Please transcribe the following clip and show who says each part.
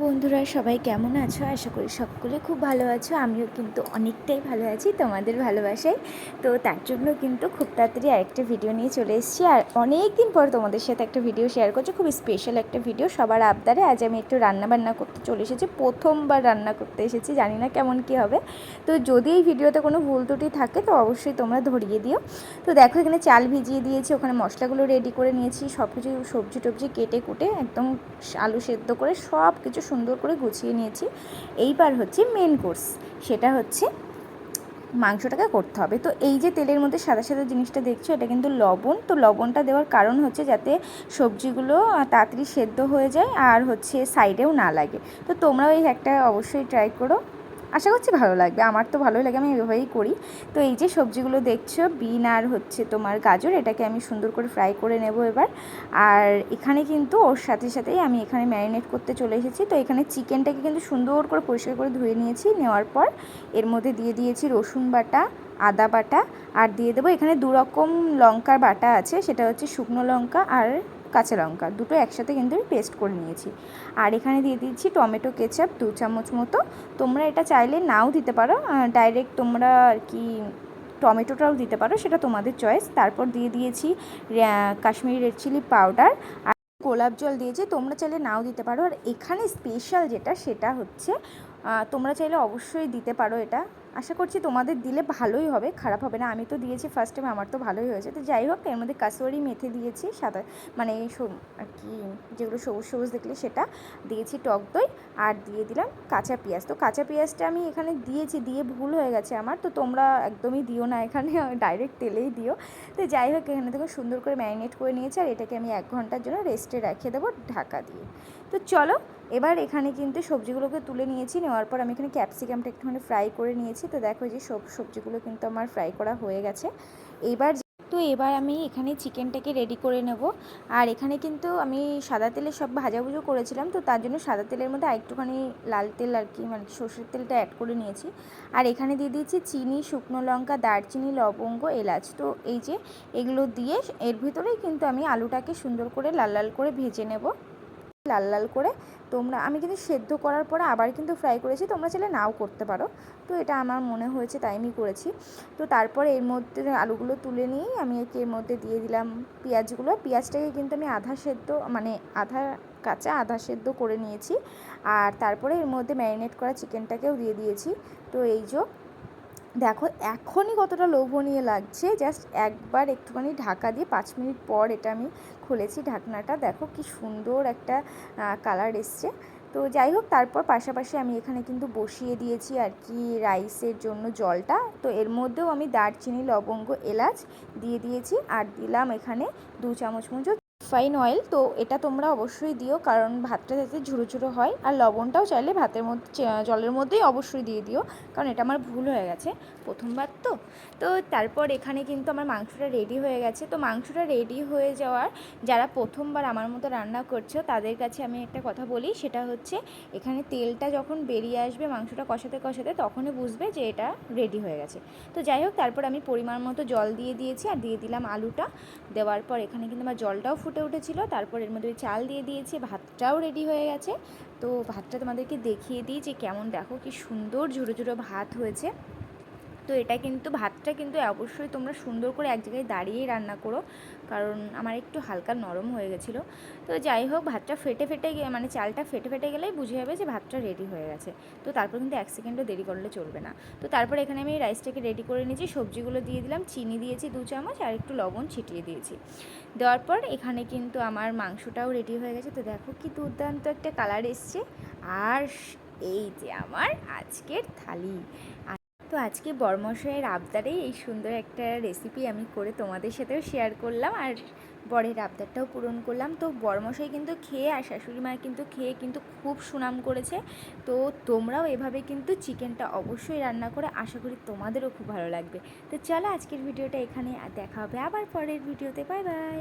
Speaker 1: বন্ধুরা সবাই কেমন আছো? আশা করি সকলে খুব ভালো আছো। আমিও কিন্তু অনেকটাই ভালো আছি তোমাদের ভালোবাসায়। তো তার জন্য কিন্তু খুব তাড়াতাড়ি আরেকটা ভিডিও নিয়ে চলে এসেছি। আর অনেক দিন পর তোমাদের সাথে একটা ভিডিও শেয়ার করছি, খুব স্পেশাল একটা ভিডিও সবার আবদারে। আজ আমি একটু রান্নাবান্না করতে চলে এসেছি, প্রথমবার রান্না করতে এসেছি, জানি না কেমন কী হবে। তো যদি এই ভিডিওতে কোনো ভুল ত্রুটি থাকে তো অবশ্যই তোমরা ধরিয়ে দিও। তো দেখো এখানে চাল ভিজিয়ে দিয়েছি, ওখানে মশলাগুলো রেডি করে নিয়েছি, সব কিছু সবজি টবজি কেটে কুটে একদম আলু সেদ্ধ করে সব কিছু সুন্দর করে গুছিয়ে নিয়েছি। এইবার হচ্ছে মেন কোর্স, সেটা হচ্ছে মাংসটাকে করতে হবে। তো এই যে তেলের মধ্যে সাদা সাদা জিনিসটা দেখছো, এটা কিন্তু লবণ। তো লবণটা দেওয়ার কারণ হচ্ছে যাতে সবজিগুলো তাড়াতাড়ি সেদ্ধ হয়ে যায় আর হচ্ছে সাইডেও না লাগে। তো তোমরাও এই একটা অবশ্যই ট্রাই করো, আশা করছি ভালো লাগবে। আমার তো ভালোই লাগে, আমি এভাবেই করি। তো এই যে সবজিগুলো দেখছো, বিন আর হচ্ছে তোমার গাজর, এটাকে আমি সুন্দর করে ফ্রাই করে নেব এবার। আর এখানে কিন্তু ওর সাথে সাথেই আমি এখানে ম্যারিনেট করতে চলে এসেছি। তো এখানে চিকেনটাকে কিন্তু সুন্দর করে পরিষ্কার করে ধুয়ে নিয়েছি। নেওয়ার পর এর মধ্যে দিয়ে দিয়েছি রসুন বাটা, আদা বাটা, আর দিয়ে দেবো এখানে 2 রকম লঙ্কার বাটা আছে, সেটা হচ্ছে শুকনো লঙ্কা আর কাঁচা লঙ্কা, দুটো একসাথে কিন্তু আমি পেস্ট করে নিয়েছি। আর এখানে দিয়ে দিচ্ছি টমেটো কেচাপ 2 চামচ মতো। তোমরা এটা চাইলে নাও দিতে পারো, ডাইরেক্ট তোমরা আর কি টমেটোটাও দিতে পারো, সেটা তোমাদের চয়েস। তারপর দিয়ে দিয়েছি কাশ্মীরি রেড চিলি পাউডার আর গোলাপ জল দিয়েছি, তোমরা চাইলে নাও দিতে পারো। আর এখানে স্পেশাল যেটা, সেটা হচ্ছে তোমরা চাইলে অবশ্যই দিতে পারো এটা। আশা করছি তোমাদের দিলে ভালোই হবে, খারাপ হবে না। আমি তো দিয়েছি ফার্স্ট টাইম, আমার তো ভালোই হয়েছে। তো যাই হোক, এর মধ্যে কাসুরি মেথি দিয়েছি, সাদা মানে আর কি যেগুলো সবুজ সবুজ দেখলে সেটা দিয়েছি, টক দই, আর দিয়ে দিলাম কাঁচা পেঁয়াজ। তো কাঁচা পেঁয়াজটা আমি এখানে দিয়েছি, দিয়ে ভুল হয়ে গেছে আমার, তো তোমরা একদমই দিও না এখানে, ডাইরেক্ট তেলেই দিও। তো যাই হোক, এখানে থেকে সুন্দর করে ম্যারিনেট করে নিয়েছি। আর এটাকে আমি 1 ঘন্টার জন্য রেস্টে রেখে দেবো ঢাকা দিয়ে। তো চলো, এবার এখানে কিন্তু সবজিগুলোকে তুলে নিয়েছি। নেওয়ার পর আমি এখানে ক্যাপসিকামটা একটুখানি ফ্রাই করে নিয়েছি। তো দেখো যে সব সবজিগুলো কিন্তু আমার ফ্রাই করা হয়ে গেছে। এবার আমি এখানে চিকেনটাকে রেডি করে নেব। আর এখানে কিন্তু আমি সাদা তেলে সব ভাজাভুজো করেছিলাম, তো তার জন্য সাদা তেলের মধ্যে একটুখানি লাল তেল আর কি, মানে সর্ষের তেলটা অ্যাড করে নিয়েছি। আর এখানে দিয়ে দিয়েছি চিনি, শুকনো লঙ্কা, দারচিনি, লবঙ্গ, এলাচ। তো এই যে এগুলো দিয়ে এর ভিতরেই কিন্তু আমি আলুটাকে সুন্দর করে লাল লাল করে ভেজে নেব, লাল লাল করে। আমি কিন্তু সেদ্ধ করার পরে আবার কিন্তু ফ্রাই করেছি, তোমরা চাইলে নাও করতে পারো। তো এটা আমার মনে হয়েছে তাই আমি করেছি। তো তারপরে এর মধ্যে আলুগুলো তুলে নিয়েই আমি এর মধ্যে দিয়ে দিলাম পেঁয়াজগুলো। পেঁয়াজটাকে কিন্তু আমি আধা সেদ্ধ, মানে আধা কাঁচা আধা সেদ্ধ করে নিয়েছি। আর তারপরে এর মধ্যে ম্যারিনেট করা চিকেনটাকেও দিয়ে দিয়েছি। তো এই যে দেখো এখনই কতটা লোভনীয় লাগছে, জাস্ট একবার একটুখানি ঢাকা দিয়ে 5 মিনিট পর এটা আমি খুলেছি ঢাকনাটা, দেখো কি সুন্দর একটা কালার এসছে। তো যাই হোক, তারপর পাশাপাশি আমি এখানে কিন্তু বসিয়ে দিয়েছি আর কি রাইসের জন্য জলটা। তো এর মধ্যেও আমি দারচিনি, লবঙ্গ, এলাচ দিয়ে দিয়েছি। আর দিলাম এখানে 2 চামচ মতো রিফাইন অয়েল। তো এটা তোমরা অবশ্যই দিও, কারণ ভাতটা যাতে ঝুরো ঝুরো হয়। আর লবণটাও চাইলে ভাতের মধ্যে জলের মধ্যেই অবশ্যই দিয়ে দিও, কারণ এটা আমার ভুল হয়ে গেছে প্রথমবার তো। তো তারপর এখানে কিন্তু আমার মাংসটা রেডি হয়ে গেছে। তো মাংসটা রেডি হয়ে যাওয়ার, যারা প্রথমবার আমার মতো রান্না করছো তাদের কাছে আমি একটা কথা বলি, সেটা হচ্ছে এখানে তেলটা যখন বেরিয়ে আসবে মাংসটা কষাতে কষাতে, তখনই বুঝবে যে এটা রেডি হয়ে গেছে। তো যাই হোক, তারপর আমি পরিমাণ মতো জল দিয়ে দিয়েছি আর দিয়ে দিলাম আলুটা। দেওয়ার পর এখানে কিন্তু আমার জলটাও ফুটে উঠেছিলো। তারপর এর মধ্যে চাল দিয়ে দিয়েছি, ভাতটাও রেডি হয়ে গেছে। তো ভাতটা তোমাদেরকে দেখিয়ে দিই যে কেমন, দেখো কি সুন্দর ঝুরো ঝুরো ভাত হয়েছে। তো এটা কিন্তু ভাতটা কিন্তু অবশ্যই তোমরা সুন্দর করে এক জায়গায় দাঁড়িয়েই রান্না করো, কারণ আমার একটু হালকা নরম হয়ে গেছিলো। তো যাই হোক, ভাতটা ফেটে ফেটে মানে চালটা ফেটে ফেটে গেলেই বুঝে যাবে যে ভাতটা রেডি হয়ে গেছে। তো তারপর কিন্তু 1 সেকেন্ডও দেরি করলে চলবে না। তো তারপর এখানে আমি রাইসটাকে রেডি করে নিয়েছি, সবজিগুলো দিয়ে দিলাম, চিনি দিয়েছি 2 চামচ আর একটু লবণ ছিটিয়ে দিয়েছি। দেওয়ার পর এখানে কিন্তু আমার মাংসটাও রেডি হয়ে গেছে। তো দেখো কি দুর্দান্ত একটা কালার এসছে। আর এই যে আমার আজকের থালি। তো আজকে বরমশাইয়ের আবদারেই এই সুন্দর একটা রেসিপি আমি করে তোমাদের সাথেও শেয়ার করলাম, আর বরের আবদারটাও পূরণ করলাম। তো বরমশাই কিন্তু খেয়ে আর শাশুড়ি মা কিন্তু খেয়ে কিন্তু খুব সুনাম করেছে। তো তোমরাও এভাবে কিন্তু চিকেনটা অবশ্যই রান্না করে, আশা করি তোমাদেরও খুব ভালো লাগবে। তো চলো আজকের ভিডিওটা এখানে, আর দেখা হবে আবার পরের ভিডিওতে। Bye bye.